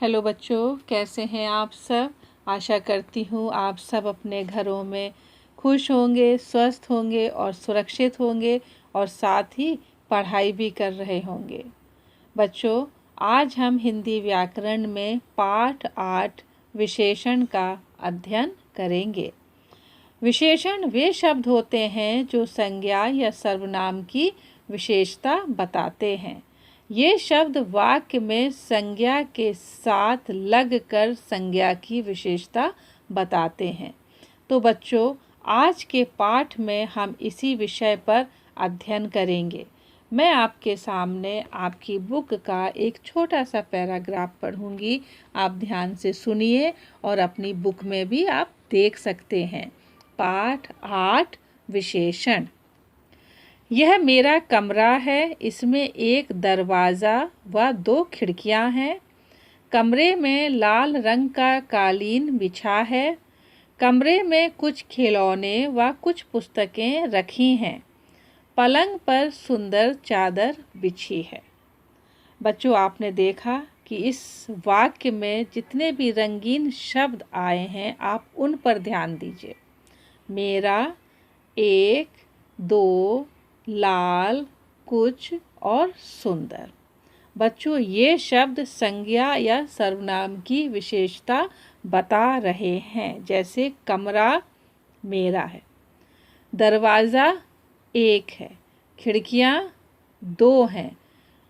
Hello बच्चों, कैसे हैं आप सब। आशा करती हूँ आप सब अपने घरों में खुश होंगे, स्वस्थ होंगे और सुरक्षित होंगे और साथ ही पढ़ाई भी कर रहे होंगे। बच्चों, आज हम हिंदी व्याकरण में पाठ 8 विशेषण का अध्ययन करेंगे। विशेषण वे शब्द होते हैं जो संज्ञा या सर्वनाम की विशेषता बताते हैं। ये शब्द वाक्य में संज्ञा के साथ लगकर संज्ञा की विशेषता बताते हैं। तो बच्चों, आज के पाठ में हम इसी विषय पर अध्ययन करेंगे। मैं आपके सामने आपकी बुक का एक छोटा सा पैराग्राफ पढ़ूंगी। आप ध्यान से सुनिए और अपनी बुक में भी आप देख सकते हैं। पाठ 8 विशेषण। यह मेरा कमरा है। इसमें एक दरवाज़ा व 2 खिड़कियां हैं। कमरे में लाल रंग का कालीन बिछा है। कमरे में कुछ खिलौने व कुछ पुस्तकें रखी हैं। पलंग पर सुंदर चादर बिछी है। बच्चों, आपने देखा कि इस वाक्य में जितने भी रंगीन शब्द आए हैं, आप उन पर ध्यान दीजिए। मेरा, एक, 2, लाल, कुछ और सुंदर। बच्चों, ये शब्द संज्ञा या सर्वनाम की विशेषता बता रहे हैं। जैसे कमरा मेरा है, दरवाज़ा एक है, खिड़कियाँ 2 हैं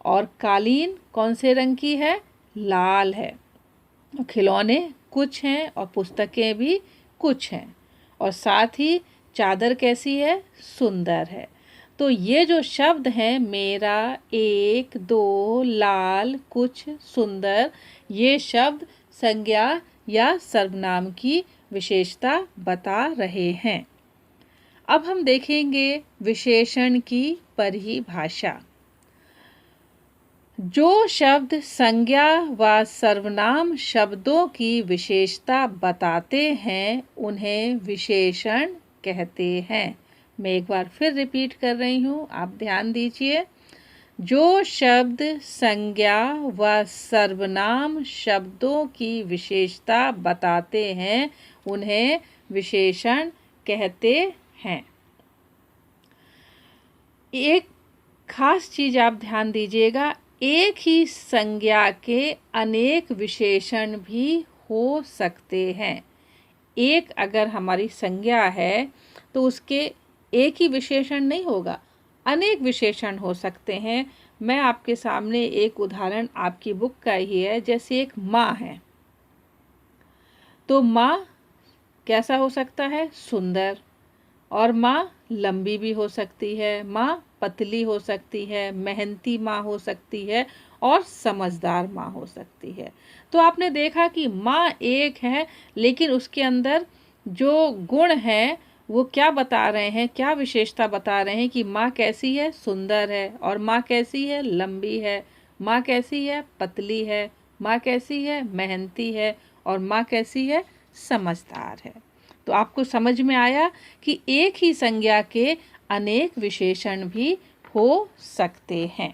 और कालीन कौन से रंग की है? लाल है। खिलौने कुछ हैं और पुस्तकें भी कुछ हैं और साथ ही चादर कैसी है? सुंदर है। तो ये जो शब्द हैं मेरा, एक, 2, लाल, कुछ, सुंदर, ये शब्द संज्ञा या सर्वनाम की विशेषता बता रहे हैं। अब हम देखेंगे विशेषण की परिभाषा। जो शब्द संज्ञा व सर्वनाम शब्दों की विशेषता बताते हैं उन्हें विशेषण कहते हैं। मैं एक बार फिर रिपीट कर रही हूँ, आप ध्यान दीजिए। जो शब्द संज्ञा व सर्वनाम शब्दों की विशेषता बताते हैं उन्हें विशेषण कहते हैं। एक खास चीज आप ध्यान दीजिएगा, एक ही संज्ञा के अनेक विशेषण भी हो सकते हैं। एक अगर हमारी संज्ञा है तो उसके एक ही विशेषण नहीं होगा, अनेक विशेषण हो सकते हैं। मैं आपके सामने एक उदाहरण आपकी बुक का ही है। जैसे एक माँ है, तो माँ कैसा हो सकता है? सुंदर। और माँ लंबी भी हो सकती है, माँ पतली हो सकती है, मेहनती माँ हो सकती है और समझदार माँ हो सकती है। तो आपने देखा कि माँ एक है, लेकिन उसके अंदर जो गुण हैं वो क्या बता रहे हैं, क्या विशेषता बता रहे हैं कि माँ कैसी है? सुंदर है। और माँ कैसी है? लंबी है। माँ कैसी है? पतली है। माँ कैसी है? मेहनती है। और माँ कैसी है? समझदार है। तो आपको समझ में आया कि एक ही संज्ञा के अनेक विशेषण भी हो सकते हैं।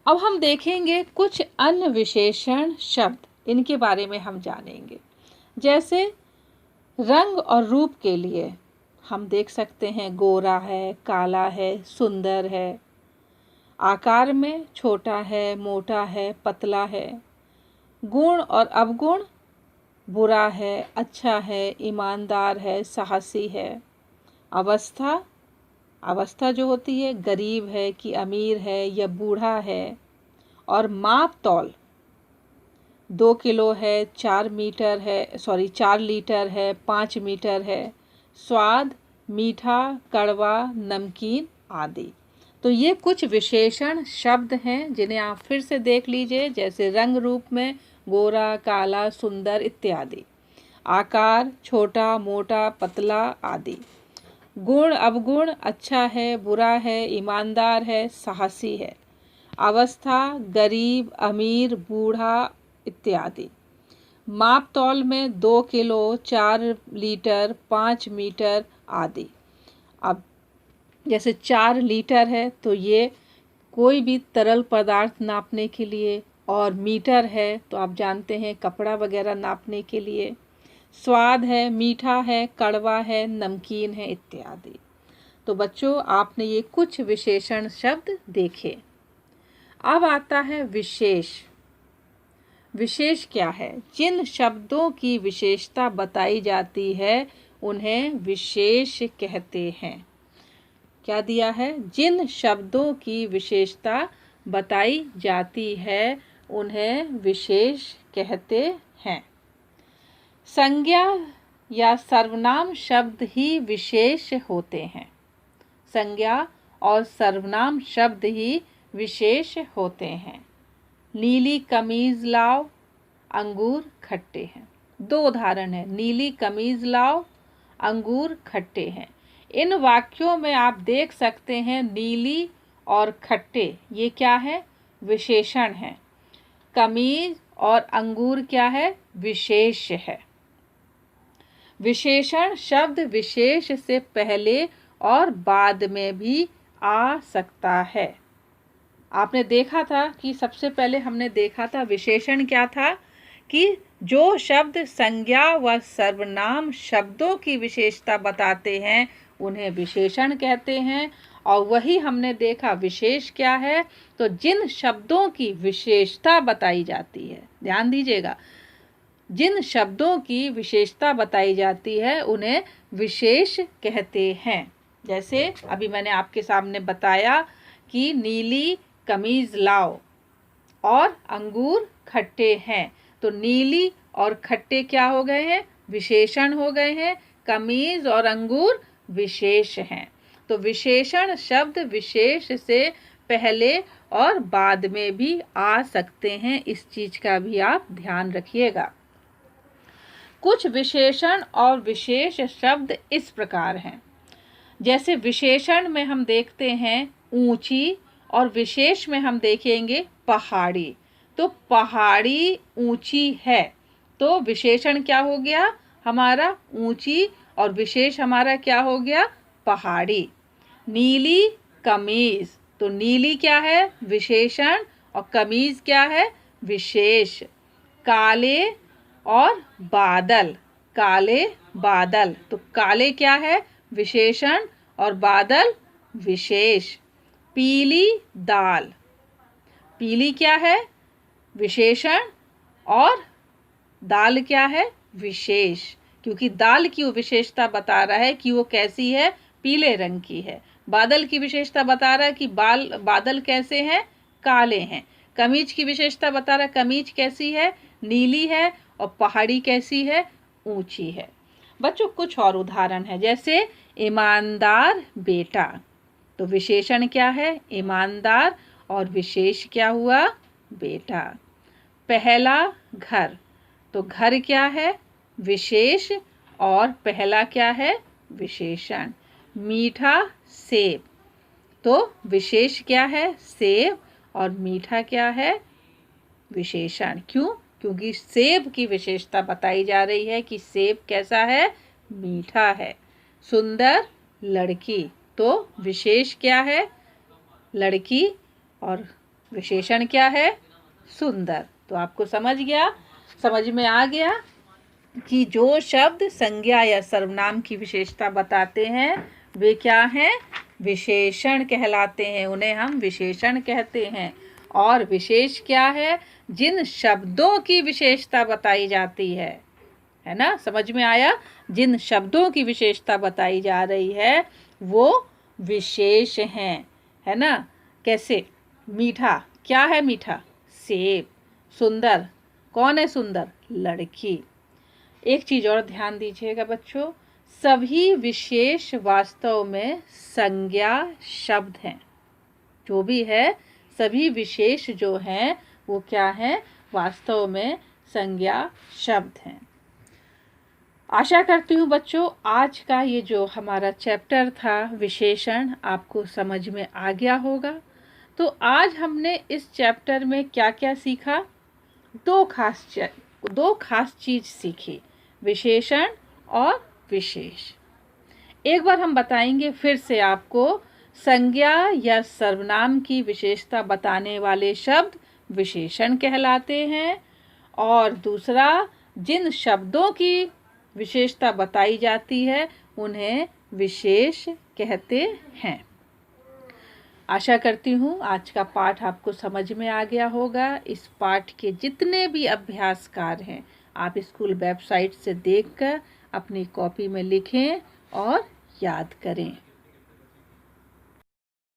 अब हम देखेंगे कुछ अन्य विशेषण शब्द, इनके बारे में हम जानेंगे। जैसे रंग और रूप के लिए हम देख सकते हैं गोरा है, काला है, सुंदर है। आकार में छोटा है, मोटा है, पतला है। गुण और अवगुण, बुरा है, अच्छा है, ईमानदार है, साहसी है। अवस्था, अवस्था जो होती है, गरीब है कि अमीर है या बूढ़ा है। और माप तौल, 2 किलो है, 4 मीटर है, 4 लीटर है, 5 मीटर है। स्वाद, मीठा, कड़वा, नमकीन आदि। तो ये कुछ विशेषण शब्द हैं जिन्हें आप फिर से देख लीजिए। जैसे रंग रूप में गोरा, काला, सुंदर इत्यादि। आकार छोटा, मोटा, पतला आदि। गुण अवगुण, अच्छा है, बुरा है, ईमानदार है, साहसी है। अवस्था, गरीब, अमीर, बूढ़ा इत्यादि। माप तौल में 2 किलो, 4 लीटर, 5 मीटर आदि। अब जैसे 4 लीटर है तो ये कोई भी तरल पदार्थ नापने के लिए और मीटर है तो आप जानते हैं कपड़ा वगैरह नापने के लिए। स्वाद है, मीठा है, कड़वा है, नमकीन है इत्यादि। तो बच्चों आपने ये कुछ विशेषण शब्द देखे। अब आता है विशेष। विशेष क्या है? जिन शब्दों की विशेषता बताई जाती है उन्हें विशेष कहते हैं। क्या दिया है? जिन शब्दों की विशेषता बताई जाती है उन्हें विशेष कहते हैं। संज्ञा या सर्वनाम शब्द ही विशेष होते हैं। संज्ञा और सर्वनाम शब्द ही विशेष होते हैं। नीली कमीज लाओ, अंगूर खट्टे हैं। दो उदाहरण है, नीली कमीज लाओ, अंगूर खट्टे हैं। इन वाक्यों में आप देख सकते हैं नीली और खट्टे ये क्या है? विशेषण है। कमीज और अंगूर क्या है? विशेष है। विशेषण शब्द विशेष से पहले और बाद में भी आ सकता है। आपने देखा था कि सबसे पहले हमने देखा था विशेषण क्या था कि जो शब्द संज्ञा व सर्वनाम शब्दों की विशेषता बताते हैं उन्हें विशेषण कहते हैं। और वही हमने देखा विशेष क्या है? तो जिन शब्दों की विशेषता बताई जाती है, ध्यान दीजिएगा, जिन शब्दों की विशेषता बताई जाती है उन्हें विशेष कहते हैं। जैसे अभी मैंने आपके सामने बताया कि नीली कमीज लाओ और अंगूर खट्टे हैं। तो नीली और खट्टे क्या हो गए हैं? विशेषण हो गए हैं। कमीज और अंगूर विशेष हैं। तो विशेषण शब्द विशेष से पहले और बाद में भी आ सकते हैं। इस चीज का भी आप ध्यान रखिएगा। कुछ विशेषण और विशेष शब्द इस प्रकार हैं। जैसे विशेषण में हम देखते हैं ऊंची और विशेष में हम देखेंगे पहाड़ी। तो पहाड़ी ऊंची है तो विशेषण क्या हो गया हमारा? ऊंची। और विशेष हमारा क्या हो गया? पहाड़ी। नीली कमीज, तो नीली क्या है? विशेषण। और कमीज क्या है? विशेष। काले और बादल, काले बादल, तो काले क्या है? विशेषण और बादल विशेष। पीली दाल, पीली क्या है? विशेषण और दाल क्या है? विशेष। क्योंकि दाल की विशेषता बता रहा है कि वो कैसी है? पीले रंग की है। बादल की विशेषता बता रहा है कि बादल कैसे हैं? काले हैं। कमीज की विशेषता बता रहा है कमीज कैसी है? नीली है। और पहाड़ी कैसी है? ऊंची है। बच्चों कुछ और उदाहरण है, जैसे ईमानदार बेटा, तो विशेषण क्या है? ईमानदार। और विशेष क्या हुआ? बेटा। पहला घर, तो घर क्या है? विशेष। और पहला क्या है? विशेषण। मीठा सेब, तो विशेष क्या है? सेब। और मीठा क्या है? विशेषण। क्यों? क्योंकि सेब की विशेषता बताई जा रही है कि सेब कैसा है? मीठा है। सुंदर लड़की, तो विशेष क्या है? लड़की। और विशेषण क्या है? सुंदर। तो आपको समझ में आ गया कि जो शब्द संज्ञा या सर्वनाम की विशेषता बताते हैं वे क्या हैं? विशेषण कहलाते हैं। उन्हें हम विशेषण कहते हैं। और विशेष क्या है? जिन शब्दों की विशेषता बताई जाती है ना? समझ में आया? जिन शब्दों की विशेषता बताई जा रही है वो विशेष हैं, है ना? कैसे? मीठा क्या है? मीठा सेब। सुंदर कौन है? सुंदर लड़की। एक चीज और ध्यान दीजिएगा बच्चों, सभी विशेष वास्तव में संज्ञा शब्द हैं। जो भी है सभी विशेष जो हैं वो क्या हैं? वास्तव में संज्ञा शब्द हैं। आशा करती हूँ बच्चों आज का ये जो हमारा चैप्टर था विशेषण आपको समझ में आ गया होगा। तो आज हमने इस चैप्टर में क्या क्या सीखा? दो खास चीज सीखी, विशेषण और विशेष। एक बार हम बताएंगे फिर से आपको, संज्ञा या सर्वनाम की विशेषता बताने वाले शब्द विशेषण कहलाते हैं। और दूसरा, जिन शब्दों की विशेषता बताई जाती है उन्हें विशेष कहते हैं। आशा करती हूँ आज का पाठ आपको समझ में आ गया होगा। इस पाठ के जितने भी अभ्यास कार्य हैं आप स्कूल वेबसाइट से देखकर अपनी कॉपी में लिखें और याद करें।